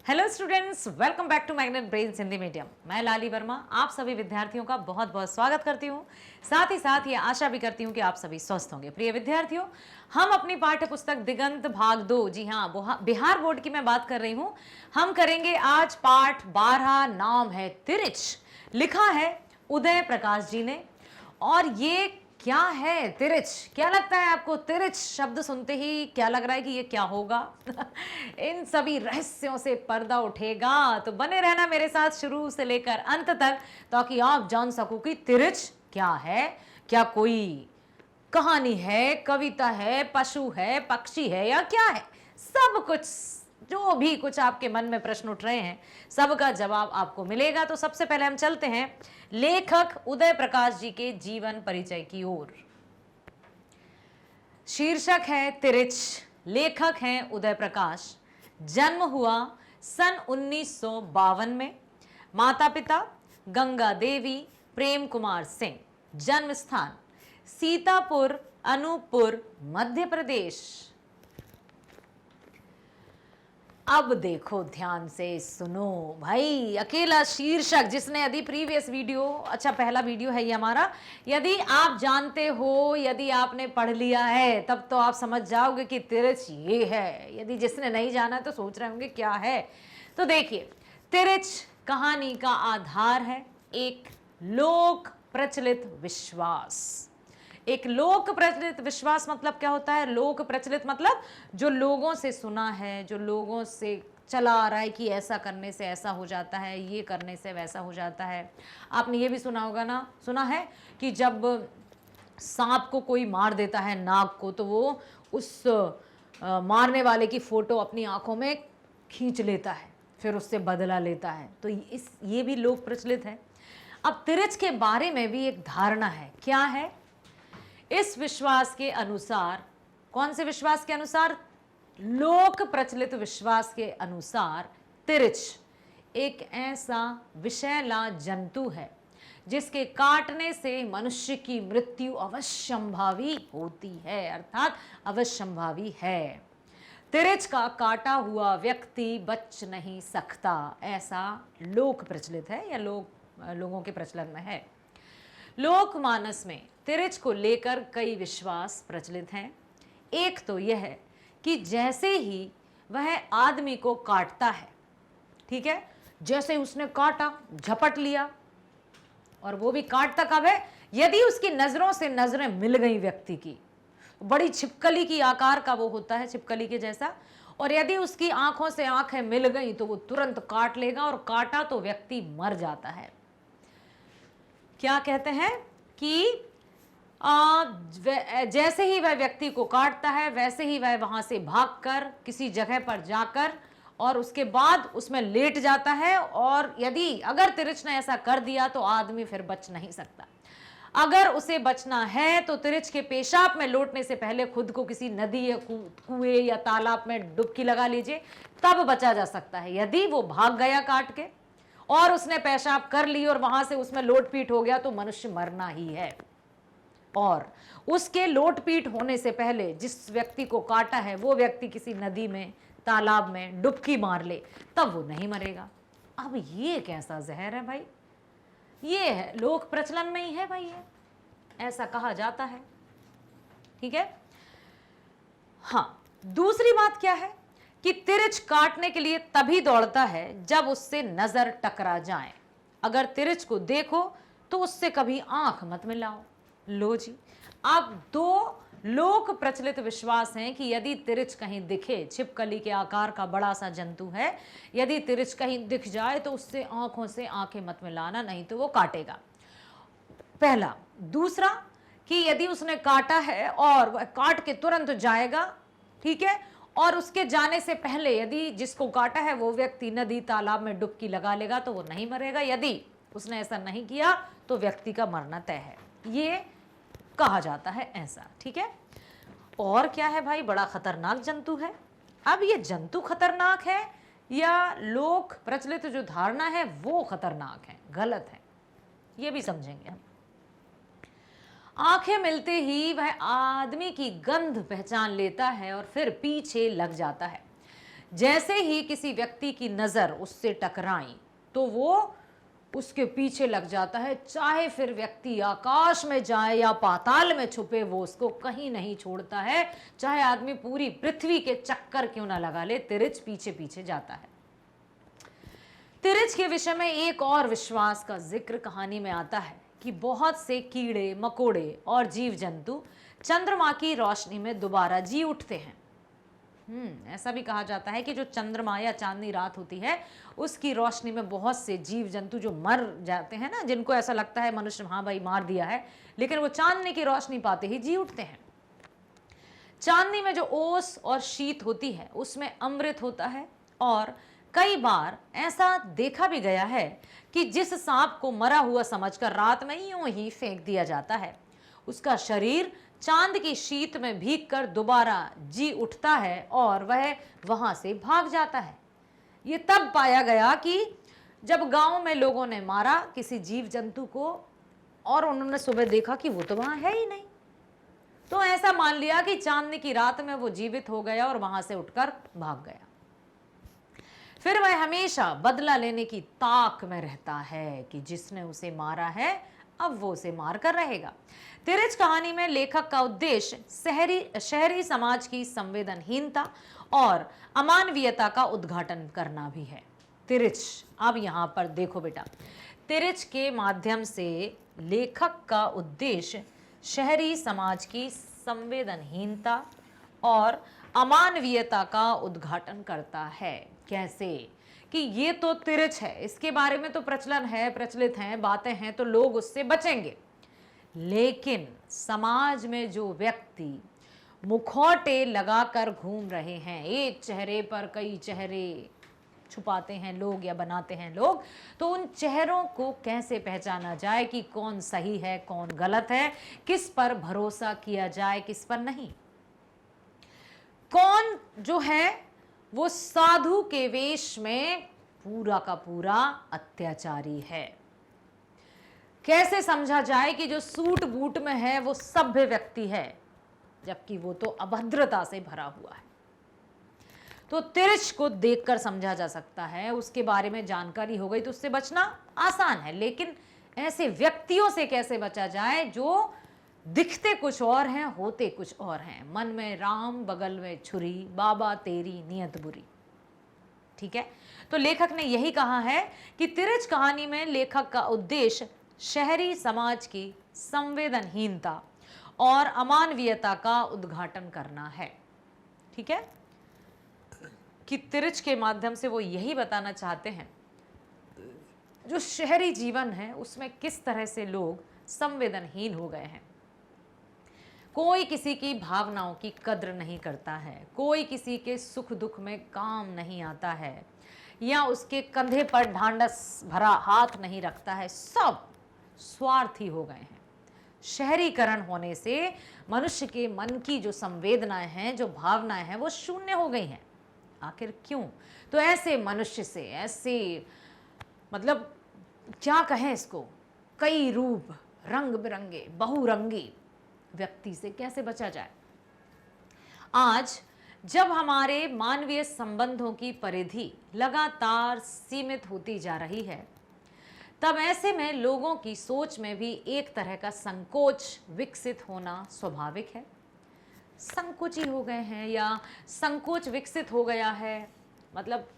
Hello students, welcome back to Magnet Brains Hindi medium. मैं लाली वर्मा आप सभी विद्यार्थियों का बहुत बहुत स्वागत करती हूँ। साथ ही साथ ये आशा भी करती हूँ कि आप सभी स्वस्थ होंगे। प्रिय विद्यार्थियों, हम अपनी पाठ्य पुस्तक दिगंत भाग 2, जी हाँ, बिहार बोर्ड की मैं बात कर रही हूँ। हम करेंगे आज पाठ 12, नाम है तिरछ। लिखा है उदय प्रकाश जी ने। और ये क्या है तिरछ? क्या लगता है आपको? तिरछ शब्द सुनते ही क्या लग रहा है कि ये क्या होगा? इन सभी रहस्यों से पर्दा उठेगा, तो बने रहना मेरे साथ शुरू से लेकर अंत तक, ताकि आप जान सको कि तिरछ क्या है। क्या कोई कहानी है, कविता है, पशु है, पक्षी है, या क्या है? सब कुछ, जो भी कुछ आपके मन में प्रश्न उठ रहे हैं, सबका जवाब आपको मिलेगा। तो सबसे पहले हम चलते हैं लेखक उदय प्रकाश जी के जीवन परिचय की ओर। शीर्षक है तिरछ, लेखक हैं उदय प्रकाश। जन्म हुआ सन 1952 में। माता पिता गंगा देवी प्रेम कुमार सिंह। जन्म स्थान सीतापुर, अनूपपुर, मध्य प्रदेश। अब देखो, ध्यान से सुनो भाई। अकेला शीर्षक, जिसने यदि प्रीवियस वीडियो, अच्छा पहला वीडियो है ये हमारा, यदि आप जानते हो, यदि आपने पढ़ लिया है, तब तो आप समझ जाओगे कि तिरछ ये है। यदि जिसने नहीं जाना तो सोच रहे होंगे क्या है। तो देखिए, तिरछ कहानी का आधार है एक लोक प्रचलित विश्वास। एक लोक प्रचलित विश्वास मतलब क्या होता है? लोक प्रचलित मतलब जो लोगों से सुना है, जो लोगों से चला आ रहा है कि ऐसा करने से ऐसा हो जाता है, ये करने से वैसा हो जाता है। आपने ये भी सुना होगा ना, सुना है कि जब सांप को कोई मार देता है, नाग को, तो वो उस मारने वाले की फोटो अपनी आंखों में खींच लेता है, फिर उससे बदला लेता है। तो ये भी लोक प्रचलित है। अब तिरछ के बारे में भी एक धारणा है। क्या है? इस विश्वास के अनुसार, कौन से विश्वास के अनुसार? लोक प्रचलित विश्वास के अनुसार तिरछ एक ऐसा विषैला जंतु है जिसके काटने से मनुष्य की मृत्यु अवश्यंभावी होती है, अर्थात अवश्यंभावी है। तिरछ का काटा हुआ व्यक्ति बच नहीं सकता, ऐसा लोक प्रचलित है, या लोगों के प्रचलन में है। लोकमानस में तिरछ को लेकर कई विश्वास प्रचलित हैं। एक तो यह है कि जैसे ही वह आदमी को काटता है, ठीक है, जैसे उसने काटा, झपट लिया, और वो भी काटता कब है? यदि उसकी नजरों से नजरें मिल गई व्यक्ति की, बड़ी छिपकली की आकार का वो होता है, छिपकली के जैसा, और यदि उसकी आंखों से आंखें मिल गई तो वो तुरंत काट लेगा, और काटा तो व्यक्ति मर जाता है। क्या कहते हैं कि जैसे ही वह व्यक्ति को काटता है, वैसे ही वह वहां से भागकर किसी जगह पर जाकर और उसके बाद उसमें लेट जाता है। और यदि अगर तिरछ ने ऐसा कर दिया तो आदमी फिर बच नहीं सकता। अगर उसे बचना है तो तिरछ के पेशाब में लौटने से पहले खुद को किसी नदी या कुएं या तालाब में डुबकी लगा लीजिए, तब बचा जा सकता है। यदि वो भाग गया काट के और उसने पेशाब कर ली और वहां से उसमें लोटपीट हो गया, तो मनुष्य मरना ही है। और उसके लोटपीट होने से पहले जिस व्यक्ति को काटा है वो व्यक्ति किसी नदी में, तालाब में डुबकी मार ले, तब वो नहीं मरेगा। अब ये कैसा जहर है भाई? ये है, लोक प्रचलन में ही है भाई, ये ऐसा कहा जाता है, ठीक है। हाँ, दूसरी बात क्या है कि तिरछ काटने के लिए तभी दौड़ता है जब उससे नजर टकरा जाए। अगर तिरछ को देखो तो उससे कभी आंख मत मिलाओ। लो जी, अब दो लोक प्रचलित विश्वास हैं कि यदि तिरछ कहीं दिखे, छिपकली के आकार का बड़ा सा जंतु है, यदि तिरछ कहीं दिख जाए तो उससे आंखों से आंखें मत मिलाना, नहीं तो वो काटेगा। पहला। दूसरा कि यदि उसने काटा है और वह काट के तुरंत जाएगा, ठीक है, और उसके जाने से पहले यदि जिसको काटा है वो व्यक्ति नदी तालाब में डुबकी लगा लेगा तो वो नहीं मरेगा। यदि उसने ऐसा नहीं किया तो व्यक्ति का मरना तय है, ये कहा जाता है ऐसा, ठीक है। और क्या है भाई? बड़ा खतरनाक जंतु है। अब ये जंतु खतरनाक है या लोक प्रचलित जो धारणा है वो खतरनाक है, गलत है, ये भी समझेंगे हम। आंखें मिलते ही वह आदमी की गंध पहचान लेता है और फिर पीछे लग जाता है। जैसे ही किसी व्यक्ति की नजर उससे टकराई तो वो उसके पीछे लग जाता है, चाहे फिर व्यक्ति आकाश में जाए या पाताल में छुपे, वो उसको कहीं नहीं छोड़ता है। चाहे आदमी पूरी पृथ्वी के चक्कर क्यों ना लगा ले, तिरछ पीछे पीछे जाता है। तिरछ के विषय में एक और विश्वास का जिक्र कहानी में आता है कि बहुत से कीड़े मकोड़े और जीव जंतु चंद्रमा की रोशनी में दोबारा जी उठते हैं। ऐसा भी कहा जाता है कि जो चंद्रमा या चांदनी रात होती है उसकी रोशनी में बहुत से जीव जंतु जो मर जाते हैं ना, जिनको ऐसा लगता है मनुष्य हाँ भाई मार दिया है, लेकिन वो चांदनी की रोशनी पाते ही जी उठते हैं। चांदनी में जो ओस और शीत होती है उसमें अमृत होता है, और कई बार ऐसा देखा भी गया है कि जिस सांप को मरा हुआ समझकर रात में यूं ही फेंक दिया जाता है, उसका शरीर चांद की शीत में भीगकर दोबारा जी उठता है और वह वहां से भाग जाता है। ये तब पाया गया कि जब गांव में लोगों ने मारा किसी जीव जंतु को और उन्होंने सुबह देखा कि वो तो वहां है ही नहीं, तो ऐसा मान लिया कि चांदनी की रात में वो जीवित हो गया और वहां से उठकर भाग गया। फिर वह हमेशा बदला लेने की ताक में रहता है कि जिसने उसे मारा है अब वो उसे मार कर रहेगा। तिरछ कहानी में लेखक का उद्देश्य शहरी समाज की संवेदनहीनता और अमानवीयता का उद्घाटन करना भी है। तिरछ, अब यहाँ पर देखो बेटा, तिरछ के माध्यम से लेखक का उद्देश्य शहरी समाज की संवेदनहीनता और अमानवीयता का उद्घाटन करता है। कैसे? कि ये तो तिरछ है, इसके बारे में तो प्रचलन है, प्रचलित हैं, बातें हैं, तो लोग उससे बचेंगे। लेकिन समाज में जो व्यक्ति मुखौटे लगाकर घूम रहे हैं, एक चेहरे पर कई चेहरे छुपाते हैं लोग या बनाते हैं लोग, तो उन चेहरों को कैसे पहचाना जाए कि कौन सही है कौन गलत है, किस पर भरोसा किया जाए किस पर नहीं। कौन जो है वो साधु के वेश में पूरा का पूरा अत्याचारी है। कैसे समझा जाए कि जो सूट बूट में है वो सभ्य व्यक्ति है, जबकि वो तो अभद्रता से भरा हुआ है। तो तिरछ को देखकर समझा जा सकता है, उसके बारे में जानकारी हो गई तो उससे बचना आसान है। लेकिन ऐसे व्यक्तियों से कैसे बचा जाए जो दिखते कुछ और हैं होते कुछ और हैं। मन में राम बगल में छुरी, बाबा तेरी नियत बुरी। ठीक है, तो लेखक ने यही कहा है कि तिरछ कहानी में लेखक का उद्देश्य शहरी समाज की संवेदनहीनता और अमानवीयता का उद्घाटन करना है। ठीक है, कि तिरछ के माध्यम से वो यही बताना चाहते हैं जो शहरी जीवन है उसमें किस तरह से लोग संवेदनहीन हो गए हैं। कोई किसी की भावनाओं की कद्र नहीं करता है, कोई किसी के सुख दुख में काम नहीं आता है या उसके कंधे पर ढांढस भरा हाथ नहीं रखता है। सब स्वार्थी हो गए हैं। शहरीकरण होने से मनुष्य के मन की जो संवेदनाएं हैं, जो भावनाएं हैं, वो शून्य हो गई हैं। आखिर क्यों? तो ऐसे मनुष्य से, ऐसे मतलब क्या कहें इसको, कई रूप रंग बिरंगे बहुरंगी व्यक्ति से कैसे बचा जाए। आज जब हमारे मानवीय संबंधों की परिधि लगातार सीमित होती जा रही है, तब ऐसे में लोगों की सोच में भी एक तरह का संकोच विकसित होना स्वाभाविक है। संकोची हो गए हैं या संकोच विकसित हो गया है, मतलब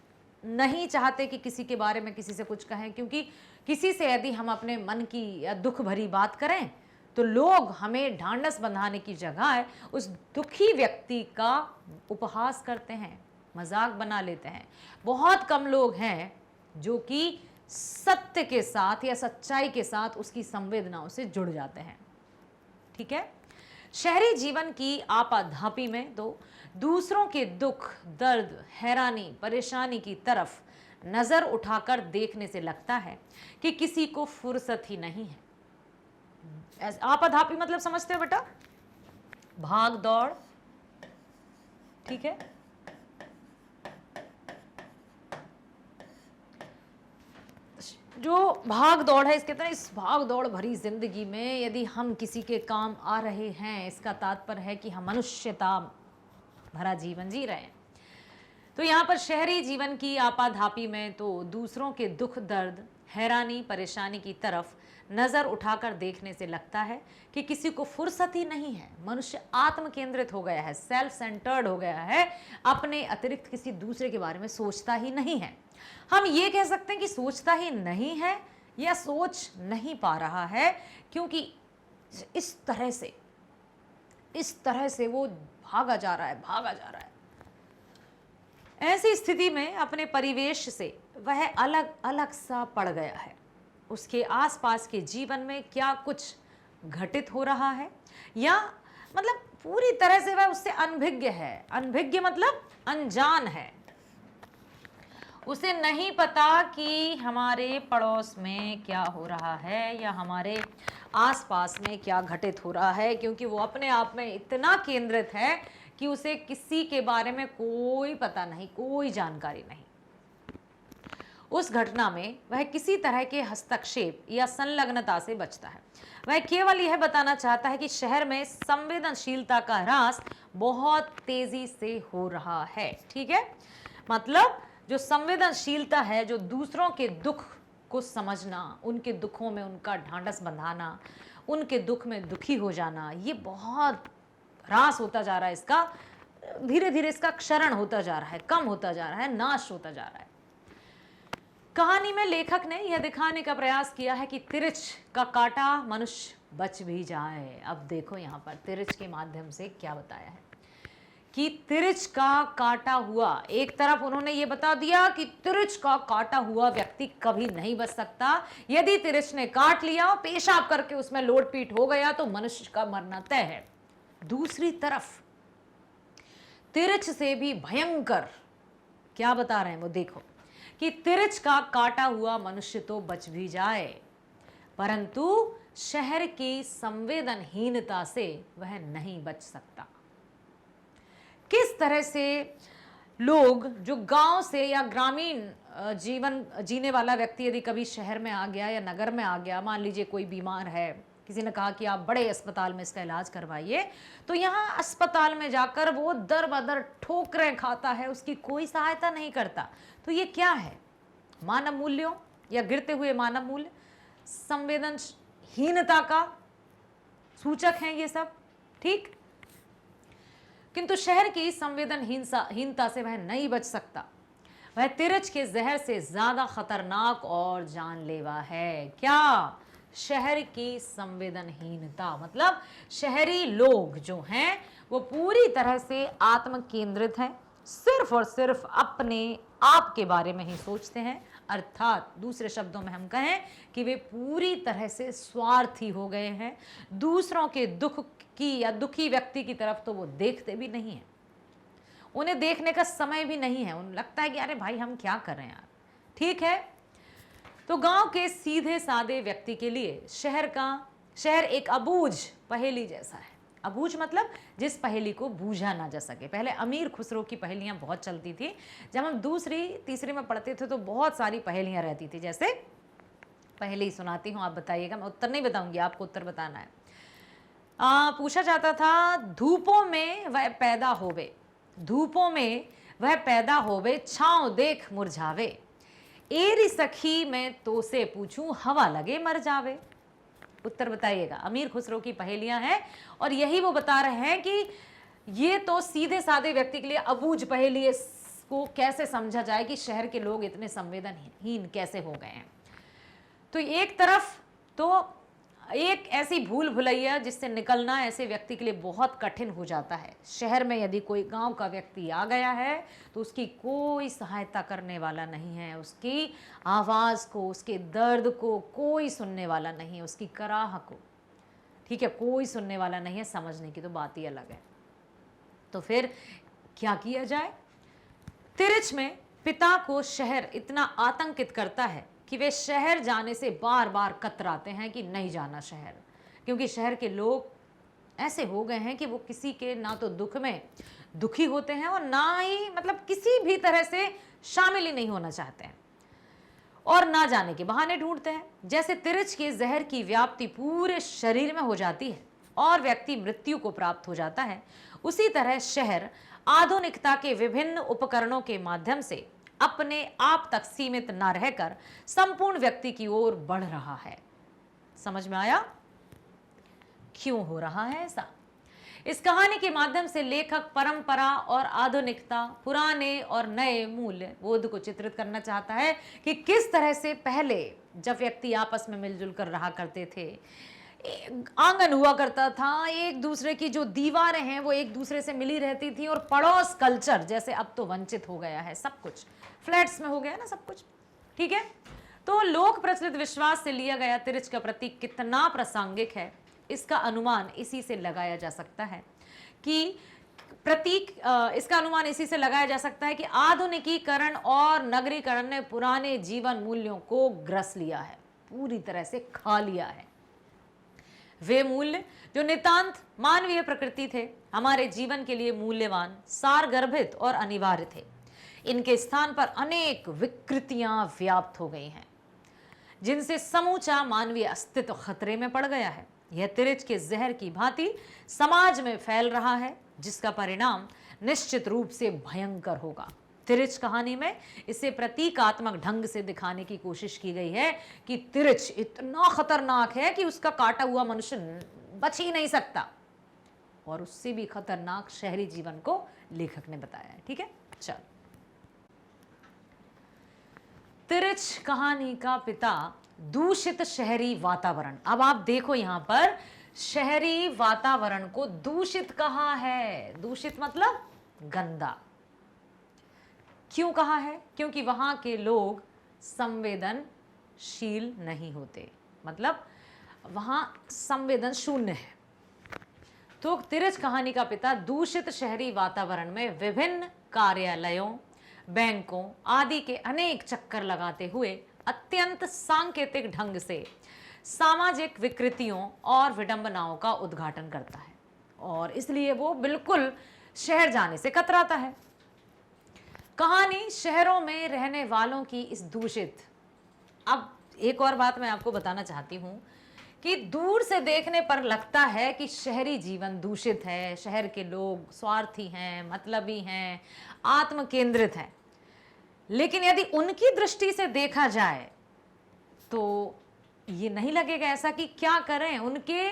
नहीं चाहते कि किसी के बारे में किसी से कुछ कहें, क्योंकि किसी से यदि हम अपने मन की या दुख भरी बात करें तो लोग हमें ढांढस बंधाने की जगह उस दुखी व्यक्ति का उपहास करते हैं, मजाक बना लेते हैं। बहुत कम लोग हैं जो कि सत्य के साथ या सच्चाई के साथ उसकी संवेदनाओं से जुड़ जाते हैं। ठीक है, शहरी जीवन की आपाधापी में तो दूसरों के दुख दर्द हैरानी परेशानी की तरफ नजर उठाकर देखने से लगता है कि किसी को फुर्सत ही नहीं है। आपाधापी मतलब समझते हो बेटा? भाग दौड़। ठीक है, जो भाग दौड़ है, इसके तरह इस भाग दौड़ भरी जिंदगी में यदि हम किसी के काम आ रहे हैं, इसका तात्पर्य है कि हम मनुष्यता भरा जीवन जी रहे हैं। तो यहाँ पर शहरी जीवन की आपाधापी में तो दूसरों के दुख दर्द हैरानी परेशानी की तरफ नज़र उठाकर देखने से लगता है कि किसी को फुर्सत ही नहीं है। मनुष्य आत्म केंद्रित हो गया है, सेल्फ सेंटर्ड हो गया है, अपने अतिरिक्त किसी दूसरे के बारे में सोचता ही नहीं है। हम ये कह सकते हैं कि सोचता ही नहीं है या सोच नहीं पा रहा है, क्योंकि इस तरह से वो भागा जा रहा है। ऐसी स्थिति में अपने परिवेश से वह अलग अलग सा पड़ गया है। उसके आसपास के जीवन में क्या कुछ घटित हो रहा है, या मतलब पूरी तरह से वह उससे अनभिज्ञ है। अनभिज्ञ मतलब अनजान है। उसे नहीं पता कि हमारे पड़ोस में क्या हो रहा है या हमारे आसपास में क्या घटित हो रहा है, क्योंकि वो अपने आप में इतना केंद्रित है कि उसे किसी के बारे में कोई पता नहीं, कोई जानकारी नहीं। उस घटना में वह किसी तरह के हस्तक्षेप या संलग्नता से बचता है। वह केवल यह बताना चाहता है कि शहर में संवेदनशीलता का ह्रास बहुत तेजी से हो रहा है। ठीक है, मतलब जो संवेदनशीलता है, जो दूसरों के दुख को समझना, उनके दुखों में उनका ढांढस बंधाना, उनके दुख में दुखी हो जाना, ये बहुत ह्रास होता जा रहा है। इसका धीरे धीरे इसका क्षरण होता जा रहा है, कम होता जा रहा है, नाश होता जा रहा है। कहानी में लेखक ने यह दिखाने का प्रयास किया है कि तिरछ का काटा मनुष्य बच भी जाए। अब देखो यहाँ पर तिरछ के माध्यम से क्या बताया है कि तिरछ का काटा हुआ, एक तरफ उन्होंने ये बता दिया कि तिरछ का काटा हुआ व्यक्ति कभी नहीं बच सकता। यदि तिरछ ने काट लिया और पेशाब करके उसमें लोटपीट हो गया तो मनुष्य का मरना तय है। दूसरी तरफ तिरछ से भी भयंकर क्या बता रहे हैं वो देखो कि तिरछ का काटा हुआ मनुष्य तो बच भी जाए, परंतु शहर की संवेदनहीनता से वह नहीं बच सकता। किस तरह से लोग जो गांव से या ग्रामीण जीवन जीने वाला व्यक्ति यदि कभी शहर में आ गया या नगर में आ गया, मान लीजिए कोई बीमार है, किसी ने कहा कि आप बड़े अस्पताल में इसका इलाज करवाइए, तो यहाँ अस्पताल में जाकर वो दर बदर ठोकरें खाता है, उसकी कोई सहायता नहीं करता। तो ये क्या है? मानव मूल्यों या गिरते हुए मानव मूल्य, संवेदनहीनता का सूचक हैं ये सब। ठीक, किंतु शहर की संवेदनहीनता से वह नहीं बच सकता। वह तिरछ के जहर से ज्यादा खतरनाक और जानलेवा है। क्या? शहर की संवेदनहीनता, मतलब शहरी लोग जो हैं वो पूरी तरह से आत्म केंद्रित हैं, सिर्फ और सिर्फ अपने आप के बारे में ही सोचते हैं। अर्थात दूसरे शब्दों में हम कहें कि वे पूरी तरह से स्वार्थी हो गए हैं। दूसरों के दुख की या दुखी व्यक्ति की तरफ तो वो देखते भी नहीं हैं, उन्हें देखने का समय भी नहीं है। उन्हें लगता है कि अरे भाई हम क्या कर रहे हैं यार। ठीक है, तो गांव के सीधे सादे व्यक्ति के लिए शहर एक अबूझ पहेली जैसा है। अबूझ मतलब जिस पहेली को बूझा ना जा सके। पहले अमीर खुसरो की पहेलियां बहुत चलती थी। जब हम दूसरी तीसरी में पढ़ते थे तो बहुत सारी पहेलियां रहती थी। जैसे पहेली सुनाती हूँ, आप बताइएगा, मैं उत्तर नहीं बताऊंगी, आपको उत्तर बताना है। पूछा जाता था, धूपों में वह पैदा होवे, धूपों में वह पैदा होवे, छाँव देख मुरझावे, एरी सखी मैं तो से पूछूं, हवा लगे मर जावे। उत्तर बताइएगा। अमीर खुसरो की पहेलियां हैं और यही वो बता रहे हैं कि ये तो सीधे साधे व्यक्ति के लिए अबूझ पहेली है। इसको कैसे समझा जाए कि शहर के लोग इतने संवेदनहीन कैसे हो गए हैं। तो एक तरफ तो एक ऐसी भूल भुलैया जिससे निकलना ऐसे व्यक्ति के लिए बहुत कठिन हो जाता है। शहर में यदि कोई गांव का व्यक्ति आ गया है तो उसकी कोई सहायता करने वाला नहीं है, उसकी आवाज़ को, उसके दर्द को कोई सुनने वाला नहीं है, उसकी कराह को, ठीक है, कोई सुनने वाला नहीं है। समझने की तो बात ही अलग है। तो फिर क्या किया जाए? तिरछ में पिता को शहर इतना आतंकित करता है कि वे शहर जाने से बार बार कतराते हैं कि नहीं जाना शहर, क्योंकि शहर के लोग ऐसे हो गए हैं कि वो किसी के ना तो दुख में दुखी होते हैं और ना ही मतलब किसी भी तरह से शामिल ही नहीं होना चाहते हैं और ना जाने के बहाने ढूंढते हैं। जैसे तिरछ के जहर की व्याप्ति पूरे शरीर में हो जाती है और व्यक्ति मृत्यु को प्राप्त हो जाता है, उसी तरह शहर आधुनिकता के विभिन्न उपकरणों के माध्यम से अपने आप तक सीमित न रहकर संपूर्ण व्यक्ति की ओर बढ़ रहा है। समझ में आया क्यों हो रहा है ऐसा? इस कहानी के माध्यम से लेखक परंपरा और आधुनिकता, पुराने और नए मूल्य बोध को चित्रित करना चाहता है कि किस तरह से पहले जब व्यक्ति आपस में मिलजुल कर रहा करते थे, आंगन हुआ करता था, एक दूसरे की जो दीवारें हैं वो एक दूसरे से मिली रहती थी, और पड़ोस कल्चर जैसे अब तो वंचित हो गया है, सब कुछ फ्लैट्स में हो गया ना सब कुछ। ठीक है, तो लोक प्रचलित विश्वास से लिया गया तिरछ का प्रतीक कितना प्रासंगिक है, इसका अनुमान इसी से लगाया जा सकता है कि इसका अनुमान इसी से लगाया जा सकता है कि आधुनिकीकरण और नगरीकरण ने पुराने जीवन मूल्यों को ग्रस लिया है, पूरी तरह से खा लिया है। वे मूल्य जो नितांत मानवीय प्रकृति थे, हमारे जीवन के लिए मूल्यवान, सारगर्भित और अनिवार्य थे, इनके स्थान पर अनेक विकृतियां व्याप्त हो गई हैं, जिनसे समूचा मानवीय अस्तित्व खतरे में पड़ गया है। यह तिरछ के जहर की भांति समाज में फैल रहा है, जिसका परिणाम निश्चित रूप से भयंकर होगा। तिरछ कहानी में इसे प्रतीकात्मक ढंग से दिखाने की कोशिश की गई है कि तिरछ इतना खतरनाक है कि उसका काटा हुआ मनुष्य बच ही नहीं सकता, और उससे भी खतरनाक शहरी जीवन को लेखक ने बताया है। ठीक है, चल। तिरछ कहानी का पिता दूषित शहरी वातावरण। अब आप देखो यहां पर शहरी वातावरण को दूषित कहा है। दूषित मतलब गंदा। क्यों कहा है? क्योंकि वहां के लोग संवेदनशील नहीं होते, मतलब वहां संवेदन शून्य है। तो तिरछ कहानी का पिता दूषित शहरी वातावरण में विभिन्न कार्यालयों, बैंकों आदि के अनेक चक्कर लगाते हुए अत्यंत सांकेतिक ढंग से सामाजिक विकृतियों और विडंबनाओं का उद्घाटन करता है, और इसलिए वो बिल्कुल शहर जाने से कतराता है। कहानी शहरों में रहने वालों की इस दूषित, अब एक और बात मैं आपको बताना चाहती हूं कि दूर से देखने पर लगता है कि शहरी जीवन दूषित है, शहर के लोग स्वार्थी हैं, मतलबी हैं, आत्म केंद्रित हैं, लेकिन यदि उनकी दृष्टि से देखा जाए तो ये नहीं लगेगा ऐसा कि क्या करें। उनके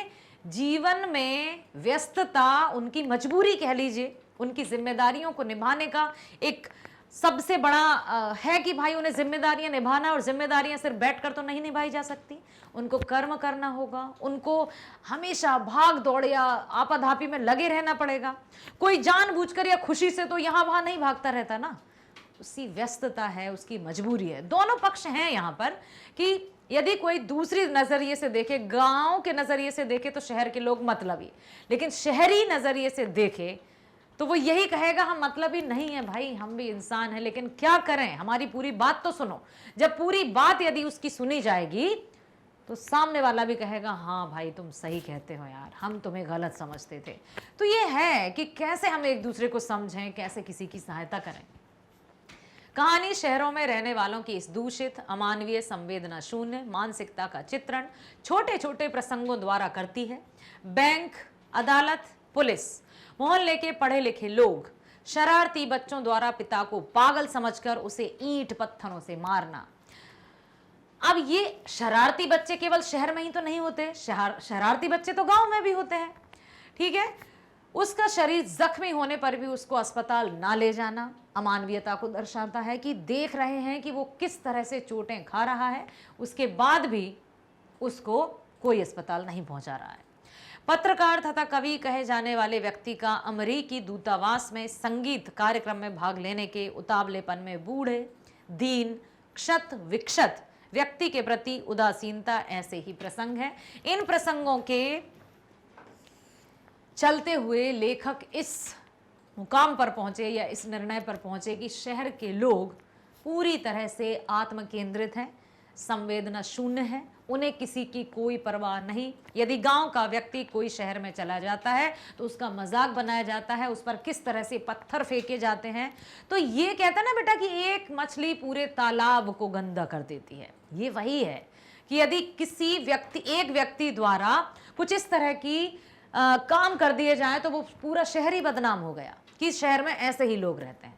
जीवन में व्यस्तता, उनकी मजबूरी कह लीजिए, उनकी जिम्मेदारियों को निभाने का एक सबसे बड़ा है कि भाई उन्हें जिम्मेदारियां निभाना, और जिम्मेदारियां सिर्फ बैठकर तो नहीं निभाई जा सकती, उनको कर्म करना होगा, उनको हमेशा भाग दौड़ या आपाधापी में लगे रहना पड़ेगा। कोई जानबूझकर या खुशी से तो यहां वहां नहीं भागता रहता ना, उसकी व्यस्तता है, उसकी मजबूरी है। दोनों पक्ष हैं यहाँ पर कि यदि कोई दूसरी नजरिए से देखे, गांव के नजरिए से देखे तो शहर के लोग मतलबी, लेकिन शहरी नजरिए से देखे तो वो यही कहेगा हम मतलबी नहीं है भाई, हम भी इंसान हैं, लेकिन क्या करें, हमारी पूरी बात तो सुनो। जब पूरी बात यदि उसकी सुनी जाएगी तो सामने वाला भी कहेगा हाँ भाई तुम सही कहते हो यार, हम तुम्हें गलत समझते थे। तो ये है कि कैसे हम एक दूसरे को समझें, कैसे किसी की सहायता करें। कहानी शहरों में रहने वालों की इस दूषित, अमानवीय, संवेदना शून्य मानसिकता का चित्रण छोटे छोटे प्रसंगों द्वारा करती है। बैंक, अदालत, पुलिस, मोहल्ले के पढ़े लिखे लोग, शरारती बच्चों द्वारा पिता को पागल समझकर उसे ईंट पत्थरों से मारना। अब ये शरारती बच्चे केवल शहर में ही तो नहीं होते, शरारती बच्चे तो गांव में भी होते हैं। ठीक है, उसका शरीर जख्मी होने पर भी उसको अस्पताल ना ले जाना अमानवीयता को दर्शाता है कि देख रहे हैं कि वो किस तरह से चोटें खा रहा है, उसके बाद भी उसको कोई अस्पताल नहीं पहुंचा रहा है। पत्रकार तथा कवि कहे जाने वाले व्यक्ति का अमेरिकी दूतावास में संगीत कार्यक्रम में भाग लेने के उतावलेपन में बूढ़े, दीन, क्षत विक्षत व्यक्ति के प्रति उदासीनता ऐसे ही प्रसंग है। इन प्रसंगों के चलते हुए लेखक इस मुकाम पर पहुंचे या इस निर्णय पर पहुंचे कि शहर के लोग पूरी तरह से आत्म केंद्रित हैं, संवेदना शून्य है, उन्हें किसी की कोई परवाह नहीं। यदि गांव का व्यक्ति कोई शहर में चला जाता है तो उसका मजाक बनाया जाता है, उस पर किस तरह से पत्थर फेंके जाते हैं। तो ये कहता है ना बेटा कि एक मछली पूरे तालाब को गंदा कर देती है। ये वही है कि यदि किसी व्यक्ति, एक व्यक्ति द्वारा कुछ इस तरह की काम कर दिए जाएं तो वो पूरा शहर ही बदनाम हो गया कि इस शहर में ऐसे ही लोग रहते हैं।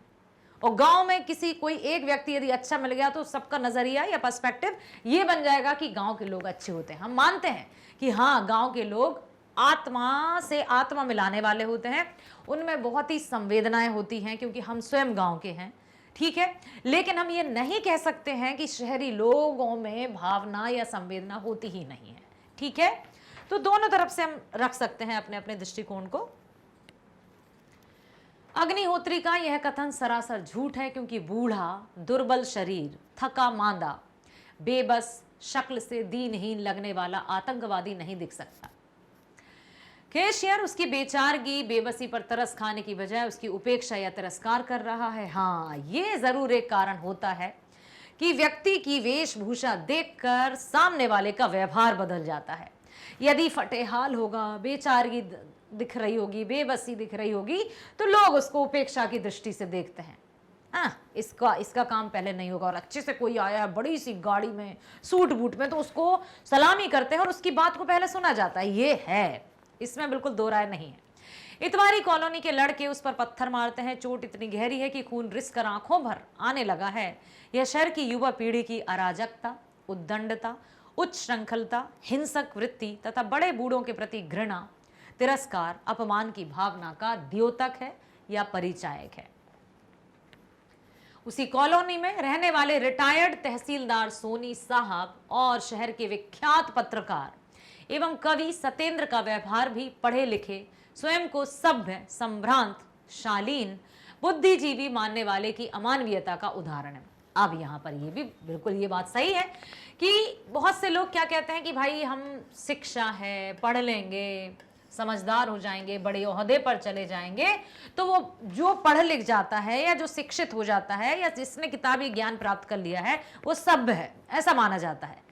और गांव में किसी कोई एक व्यक्ति यदि अच्छा मिल गया तो सबका नजरिया या पर्सपेक्टिव ये बन जाएगा कि गांव के लोग अच्छे होते हैं। हम मानते हैं कि हाँ, गांव के लोग आत्मा से आत्मा मिलाने वाले होते हैं, उनमें बहुत ही संवेदनाएं होती हैं क्योंकि हम स्वयं गांव के हैं, ठीक है। लेकिन हम ये नहीं कह सकते हैं कि शहरी लोगों में भावना या संवेदना होती ही नहीं है, ठीक है। तो दोनों तरफ से हम रख सकते हैं अपने अपने दृष्टिकोण को। अग्निहोत्री का यह कथन सरासर झूठ है क्योंकि बूढ़ा, दुर्बल शरीर, थका मांदा, बेबस, शक्ल से दीनहीन लगने वाला आतंकवादी नहीं दिख सकता। कैशियर उसकी बेचारगी, बेबसी पर तरस खाने की बजाय उसकी उपेक्षा या तिरस्कार कर रहा है। हाँ, ये जरूर एक कारण होता है कि व्यक्ति की वेशभूषा देखकर सामने वाले का व्यवहार बदल जाता है। यदि फटेहाल होगा, बेचारगी दिख रही होगी, बेबसी दिख रही होगी, तो लोग उसको उपेक्षा की दृष्टि से देखते हैं। इसका काम पहले नहीं होगा। और अच्छे से कोई आया है बड़ी सी गाड़ी में, सूट बूट में, तो उसको सलामी करते हैं और उसकी बात को पहले सुना जाता है। ये है, इसमें बिल्कुल दो राय नहीं है। इतवारी कॉलोनी के लड़के उस पर पत्थर मारते हैं। चोट इतनी गहरी है कि खून रिस कर आंखों भर आने लगा है। यह शहर की युवा पीढ़ी की अराजकता, उद्दंडता, उच्च श्रृंखलता, हिंसक वृत्ति तथा बड़े बूढ़ों के प्रति घृणा, तिरस्कार, अपमान की भावना का द्योतक है या परिचायक है। उसी कॉलोनी में रहने वाले रिटायर्ड तहसीलदार सोनी साहब और शहर के विख्यात पत्रकार एवं कवि सत्येंद्र का व्यवहार भी पढ़े लिखे, स्वयं को सभ्य, संभ्रांत, शालीन, बुद्धिजीवी मानने वाले की अमानवीयता का उदाहरण है। अब यहाँ पर ये भी बिल्कुल ये बात सही है कि बहुत से लोग क्या कहते हैं कि भाई हम शिक्षा है, पढ़ लेंगे, समझदार हो जाएंगे, बड़े ओहदे पर चले जाएंगे, तो वो जो पढ़ लिख जाता है या जो शिक्षित हो जाता है या जिसने किताबी ज्ञान प्राप्त कर लिया है वो सभ्य है, ऐसा माना जाता है।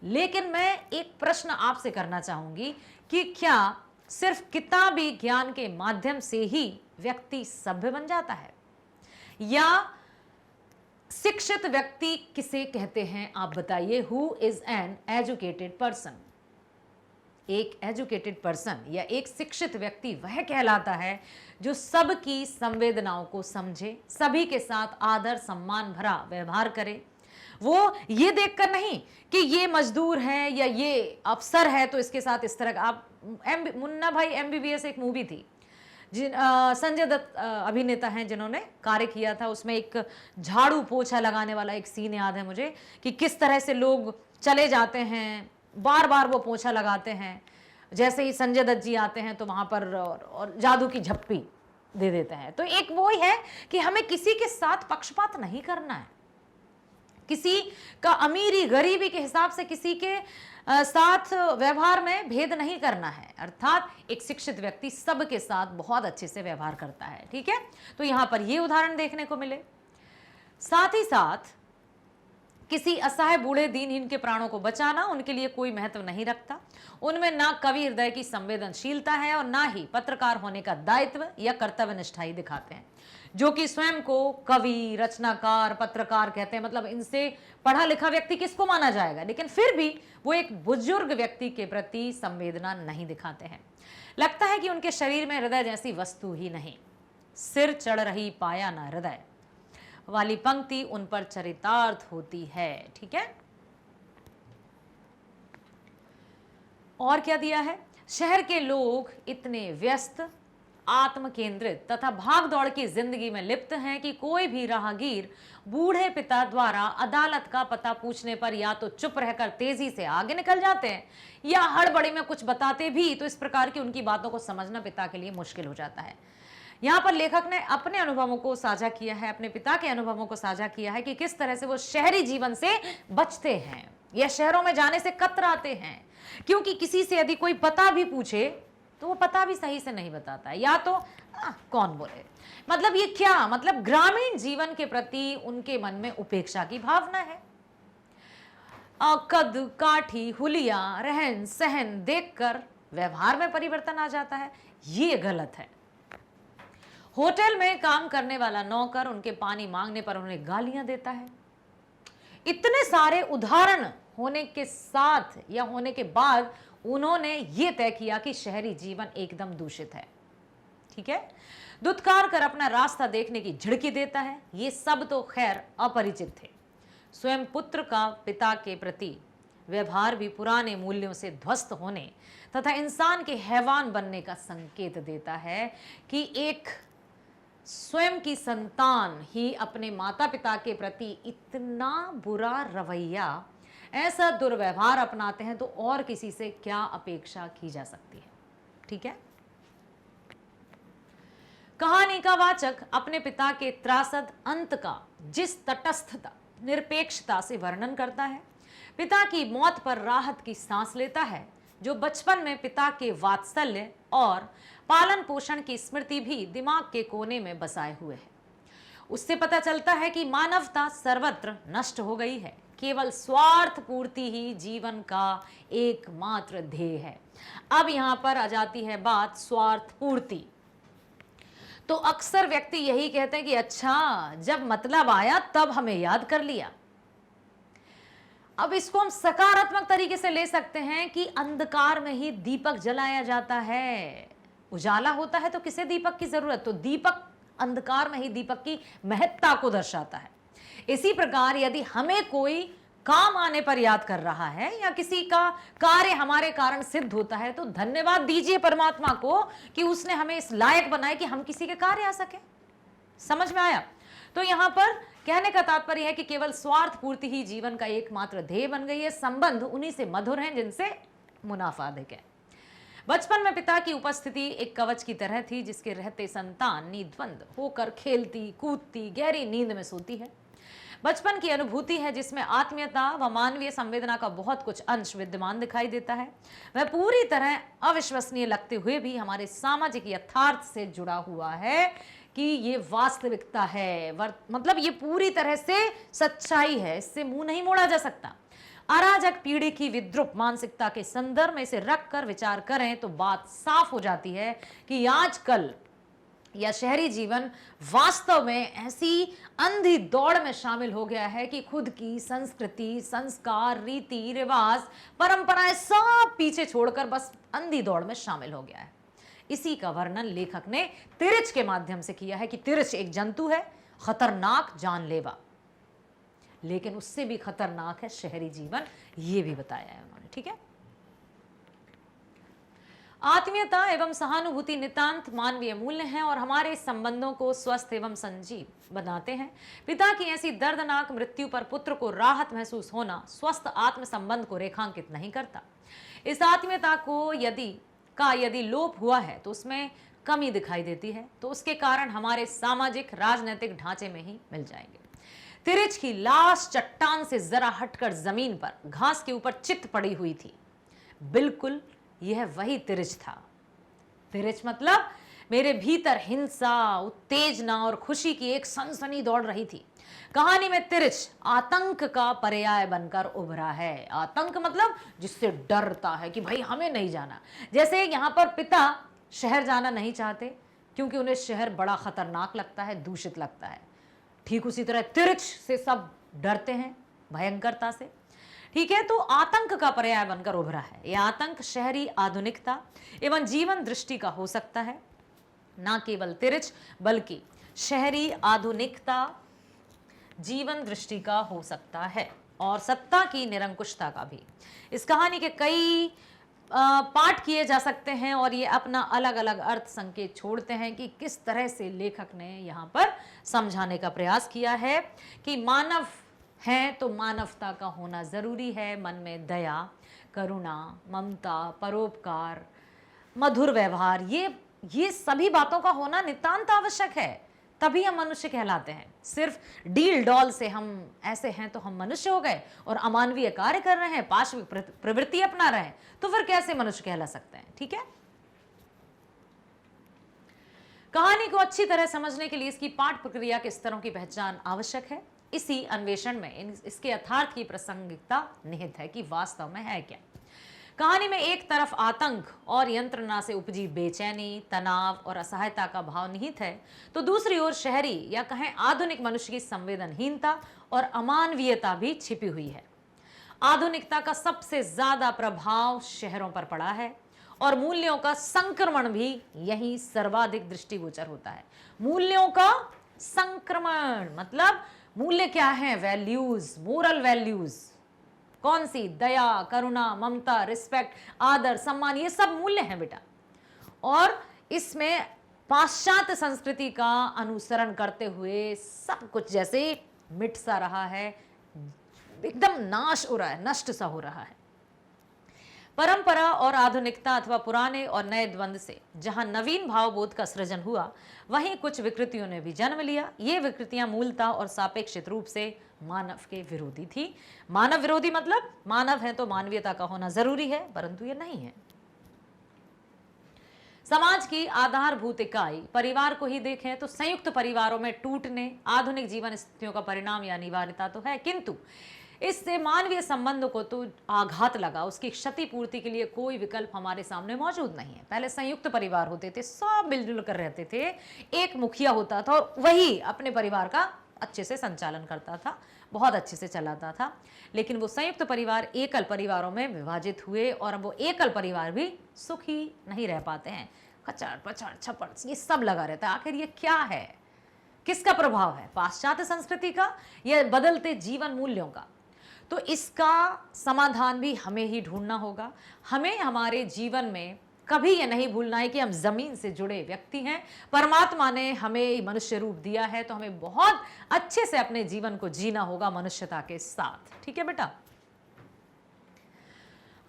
लेकिन मैं एक प्रश्न आपसे करना चाहूंगी कि क्या सिर्फ किताबी ज्ञान के माध्यम से ही व्यक्ति सभ्य बन जाता है, या शिक्षित व्यक्ति किसे कहते हैं आप बताइए? Who is an educated person? एक एजुकेटेड पर्सन या एक शिक्षित व्यक्ति वह कहलाता है जो सबकी संवेदनाओं को समझे, सभी के साथ आदर सम्मान भरा व्यवहार करे। वो ये देखकर नहीं कि ये मजदूर है या ये अफसर है तो इसके साथ इस तरह का। आप मुन्ना भाई MBBS एक मूवी थी, संजय दत्त अभिनेता हैं जिन्होंने कार्य किया था, उसमें एक झाड़ू पोछा लगाने वाला एक सीन याद है मुझे कि किस तरह से लोग चले जाते हैं, बार बार वो पोछा लगाते हैं, जैसे ही संजय दत्त जी आते हैं तो वहां पर और जादू की झप्पी दे देते हैं। तो एक वो ही है कि हमें किसी के साथ पक्षपात नहीं करना है, किसी का अमीरी गरीबी के हिसाब से किसी के साथ व्यवहार में भेद नहीं करना है। अर्थात एक शिक्षित व्यक्ति सबके साथ बहुत अच्छे से व्यवहार करता है, ठीक है। तो यहां पर ये उदाहरण देखने को मिले। साथ ही साथ किसी असहाय बूढ़े दीनहीन के प्राणों को बचाना उनके लिए कोई महत्व नहीं रखता। उनमें ना कवि हृदय की संवेदनशीलता है और ना ही पत्रकार होने का दायित्व या कर्तव्य निष्ठा ही दिखाते हैं, जो कि स्वयं को कवि, रचनाकार, पत्रकार कहते हैं। मतलब इनसे पढ़ा लिखा व्यक्ति किसको माना जाएगा, लेकिन फिर भी वो एक बुजुर्ग व्यक्ति के प्रति संवेदना नहीं दिखाते हैं। लगता है कि उनके शरीर में हृदय जैसी वस्तु ही नहीं। सिर चढ़ रही पाया ना हृदय वाली पंक्ति उन पर चरितार्थ होती है, ठीक है। और क्या दिया है? शहर के लोग इतने व्यस्त, आत्म केंद्रित तथा भाग दौड़ की जिंदगी में लिप्त हैं कि कोई भी राहगीर बूढ़े पिता द्वारा अदालत का पता पूछने पर या तो चुप रहकर तेजी से आगे निकल जाते हैं या हड़बड़ी में कुछ बताते भी तो इस प्रकार की उनकी बातों को समझना पिता के लिए मुश्किल हो जाता है। यहाँ पर लेखक ने अपने अनुभवों को साझा किया है, अपने पिता के अनुभवों को साझा किया है कि किस तरह से वो शहरी जीवन से बचते हैं या शहरों में जाने से कतराते हैं, क्योंकि किसी से यदि कोई पता भी पूछे तो वो पता भी सही से नहीं बताता है, या तो कौन बोले। मतलब ये क्या, मतलब ग्रामीण जीवन के प्रति उनके मन में उपेक्षा की भावना है। कद काठी, हुलिया, रहन सहन देखकर व्यवहार में परिवर्तन आ जाता है, ये गलत है। होटल में काम करने वाला नौकर उनके पानी मांगने पर उन्हें गालियां देता है। इतने सारे उदाहरण होने के साथ या होने के बाद उन्होंने ये तय किया कि शहरी जीवन एकदम दूषित है। ठीक है, दुत्कार कर अपना रास्ता देखने की झिड़की देता है। ये सब तो खैर अपरिचित थे। स्वयं पुत्र का पिता के प्रति व्यवहार भी पुराने मूल्यों से ध्वस्त होने तथा इंसान के हैवान बनने का संकेत देता है कि एक स्वयं की संतान ही अपने माता पिता के प्रति इतना बुरा रवैया, ऐसा दुर्व्यवहार अपनाते हैं तो और किसी से क्या अपेक्षा की जा सकती है। ठीक है, कहानी का वाचक अपने पिता के त्रासद अंत का जिस तटस्थता निरपेक्षता से वर्णन करता है, पिता की मौत पर राहत की सांस लेता है, जो बचपन में पिता के वात्सल्य और पालन पोषण की स्मृति भी दिमाग के कोने में बसाए हुए है। उससे पता चलता है कि मानवता सर्वत्र नष्ट हो गई है, केवल स्वार्थ पूर्ति ही जीवन का एकमात्र ध्येय है। अब यहां पर आ जाती है बात स्वार्थ पूर्ति। तो अक्सर व्यक्ति यही कहते हैं कि अच्छा, जब मतलब आया तब हमें याद कर लिया। अब इसको हम सकारात्मक तरीके से ले सकते हैं कि अंधकार में ही दीपक जलाया जाता है। उजाला होता है तो किसे दीपक की जरूरत, तो दीपक अंधकार में ही दीपक की महत्ता को दर्शाता है। इसी प्रकार यदि हमें कोई काम आने पर याद कर रहा है या किसी का कार्य हमारे कारण सिद्ध होता है तो धन्यवाद दीजिए परमात्मा को कि उसने हमें इस लायक बनाए कि हम किसी के कार्य आ सके। समझ में आया? तो यहां पर कहने का तात्पर्य है कि केवल स्वार्थ पूर्ति ही जीवन का एकमात्र ध्येय बन गई है। संबंध उन्हीं से मधुर हैं जिनसे मुनाफा अधिक है। बचपन में पिता की उपस्थिति एक कवच की तरह थी, जिसके रहते संतान निद्वंद होकर खेलती कूदती गहरी नींद में सोती है। बचपन की अनुभूति है जिसमें आत्मीयता व मानवीय संवेदना का बहुत कुछ अंश विद्यमान दिखाई देता है। वह पूरी तरह अविश्वसनीय लगते हुए भी हमारे सामाजिक यथार्थ से जुड़ा हुआ है कि ये वास्तविकता है, मतलब ये पूरी तरह से सच्चाई है, इससे मुंह नहीं मोड़ा जा सकता। अराजक पीढ़ी की विद्रुप मानसिकता के संदर्भ में इसे रखकर विचार करें तो बात साफ हो जाती है कि आजकल या शहरी जीवन वास्तव में ऐसी अंधी दौड़ में शामिल हो गया है कि खुद की संस्कृति, संस्कार, रीति रिवाज, परंपराएं सब पीछे छोड़कर बस अंधी दौड़ में शामिल हो गया है। इसी का वर्णन लेखक ने तिरछ के माध्यम से किया है कि तिरछ एक जंतु है, खतरनाक, जानलेवा, लेकिन उससे भी खतरनाक है शहरी जीवन, ये भी बताया है उन्होंने। ठीक है, आत्मीयता एवं सहानुभूति नितांत मानवीय मूल्य हैं और हमारे संबंधों को स्वस्थ एवं संजीव बनाते हैं। पिता की ऐसी दर्दनाक मृत्यु पर पुत्र को राहत महसूस होना स्वस्थ आत्म संबंध को रेखांकित नहीं करता। इस आत्मीयता को यदि लोप हुआ है तो उसमें कमी दिखाई देती है, तो उसके कारण हमारे सामाजिक राजनीतिक ढांचे में ही मिल जाएंगे। तिरछ की लाश चट्टान से जरा हटकर जमीन पर घास के ऊपर चित पड़ी हुई थी। बिल्कुल यह वही तिरछ था। तिरछ मतलब मेरे भीतर हिंसा, उत्तेजना और खुशी की एक सनसनी दौड़ रही थी। कहानी में तिरछ आतंक का पर्याय बनकर उभरा है। आतंक मतलब जिससे डरता है कि भाई हमें नहीं जाना। जैसे यहाँ पर पिता शहर जाना नहीं चाहते क्योंकि उन्हें शहर बड़ा खतरनाक लगता है, दूषित लगता है। ठीक उसी तरह तिरछ से सब डरते हैं, भयंकरता से। ठीक है, तो आतंक का पर्याय बनकर उभरा है। यह आतंक शहरी आधुनिकता एवं जीवन दृष्टि का हो सकता है, ना केवल तिरछ बल्कि शहरी आधुनिकता जीवन दृष्टि का हो सकता है और सत्ता की निरंकुशता का भी। इस कहानी के कई पाठ किए जा सकते हैं और ये अपना अलग अलग अर्थ संकेत छोड़ते हैं कि किस तरह से लेखक ने यहाँ पर समझाने का प्रयास किया है कि मानव हैं तो मानवता का होना जरूरी है। मन में दया, करुणा, ममता, परोपकार, मधुर व्यवहार, ये सभी बातों का होना नितांत आवश्यक है, तभी हम मनुष्य कहलाते हैं। सिर्फ डील डॉल से हम ऐसे हैं तो हम मनुष्य हो गए और अमानवीय कार्य कर रहे हैं, पाशविक प्रवृत्ति अपना रहे हैं, तो फिर कैसे मनुष्य कहला सकते हैं। ठीक है, कहानी को अच्छी तरह समझने के लिए इसकी पाठ प्रक्रिया के स्तरों की पहचान आवश्यक है। इसी अन्वेषण में इसके यथार्थ की प्रासंगिकता निहित है कि वास्तव में है क्या। कहानी में एक तरफ आतंक और यंत्रणा से उपजी बेचैनी, तनाव और असहायता का भाव निहित है, तो दूसरी ओर शहरी या कहें आधुनिक मनुष्य की संवेदनहीनता और अमानवीयता भी छिपी हुई है। आधुनिकता का सबसे ज्यादा प्रभाव शहरों पर पड़ा है और मूल्यों का संक्रमण भी यही सर्वाधिक दृष्टिगोचर होता है। मूल्यों का संक्रमण मतलब मूल्य क्या है? Values, moral values. कौन सी? दया, करुणा, ममता, रिस्पेक्ट, आदर, सम्मान, ये सब मूल्य हैं बेटा। और इसमें पाश्चात्य संस्कृति का अनुसरण करते हुए सब कुछ जैसे मिट सा रहा है, एकदम नाश हो रहा है, नष्ट सा हो रहा है। परंपरा और आधुनिकता अथवा पुराने और नए द्वंद्व से जहां नवीन भावबोध का सृजन हुआ, वहीं कुछ विकृतियों ने भी जन्म लिया। ये विकृतियां मूलतः और सापेक्षित रूप से मानव के विरोधी थी। मानव विरोधी मतलब मानव है तो मानवीयता का होना जरूरी है, परंतु ये नहीं है। समाज की आधारभूत इकाई परिवार को ही देखें तो संयुक्त परिवारों में टूटने आधुनिक जीवन स्थितियों का परिणाम या अनिवार्यता तो है, किंतु इससे मानवीय संबंध को तो आघात लगा, उसकी क्षतिपूर्ति के लिए कोई विकल्प हमारे सामने मौजूद नहीं है। पहले संयुक्त परिवार होते थे, सब मिलजुल कर रहते थे, एक मुखिया होता था और वही अपने परिवार का अच्छे से संचालन करता था, बहुत अच्छे से चलाता था। लेकिन वो संयुक्त परिवार एकल परिवारों में विभाजित हुए और अब वो एकल परिवार भी सुखी नहीं रह पाते हैं। खचड़ पचड़ छपड़ ये सब लगा रहता है। आखिर ये क्या है? किसका प्रभाव है? पाश्चात्य संस्कृति का या बदलते जीवन मूल्यों का? तो इसका समाधान भी हमें ही ढूंढना होगा। हमें हमारे जीवन में कभी ये नहीं भूलना है कि हम जमीन से जुड़े व्यक्ति हैं। परमात्मा ने हमें मनुष्य रूप दिया है तो हमें बहुत अच्छे से अपने जीवन को जीना होगा मनुष्यता के साथ। ठीक है बेटा?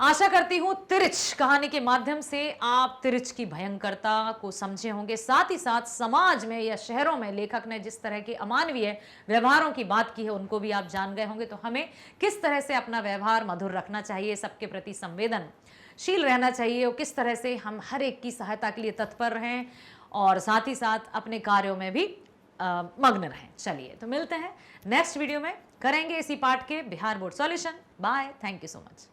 आशा करती हूं तिरछ कहानी के माध्यम से आप तिरछ की भयंकरता को समझे होंगे। साथ ही साथ समाज में या शहरों में लेखक ने जिस तरह के अमानवीय व्यवहारों की बात की है उनको भी आप जान गए होंगे। तो हमें किस तरह से अपना व्यवहार मधुर रखना चाहिए, सबके प्रति संवेदनशील रहना चाहिए और किस तरह से हम हर एक की सहायता के लिए तत्पर रहें और साथ ही साथ अपने कार्यों में भी मग्न रहें। चलिए तो मिलते हैं नेक्स्ट वीडियो में, करेंगे इसी पाठ के Bihar board solution. Bye, thank you so much.